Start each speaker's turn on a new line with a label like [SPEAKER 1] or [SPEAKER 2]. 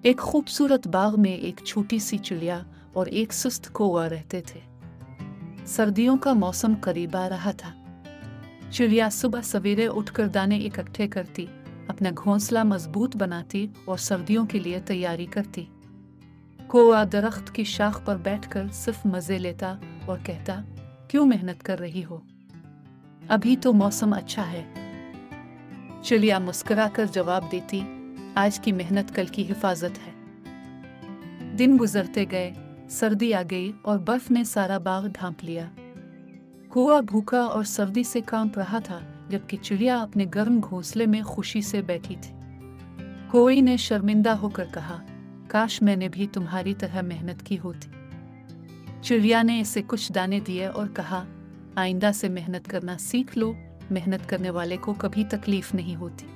[SPEAKER 1] एक खूबसूरत बाग में एक छोटी सी चिड़िया और एक सुस्त कौवा रहते थे। सर्दियों का मौसम करीब आ रहा था। चिड़िया सुबह सवेरे उठकर दाने इकट्ठे करती, अपना घोंसला मजबूत बनाती और सर्दियों के लिए तैयारी करती। कौवा दरख्त की शाख पर बैठकर सिर्फ मजे लेता और कहता, क्यों मेहनत कर रही हो? अभी तो मौसम अच्छा है। चिड़िया मुस्कुराकर जवाब देती, आज की मेहनत कल की हिफाजत है। दिन गुजरते गए, सर्दी आ गई और बर्फ ने सारा बाग ढांप लिया। कौवा भूखा और सर्दी से कांप रहा था, जबकि चिड़िया अपने गर्म घोंसले में खुशी से बैठी थी। कौवे ने शर्मिंदा होकर कहा, काश मैंने भी तुम्हारी तरह मेहनत की होती। चिड़िया ने इसे कुछ दाने दिए और कहा, आइंदा से मेहनत करना सीख लो, मेहनत करने वाले को कभी तकलीफ नहीं होती।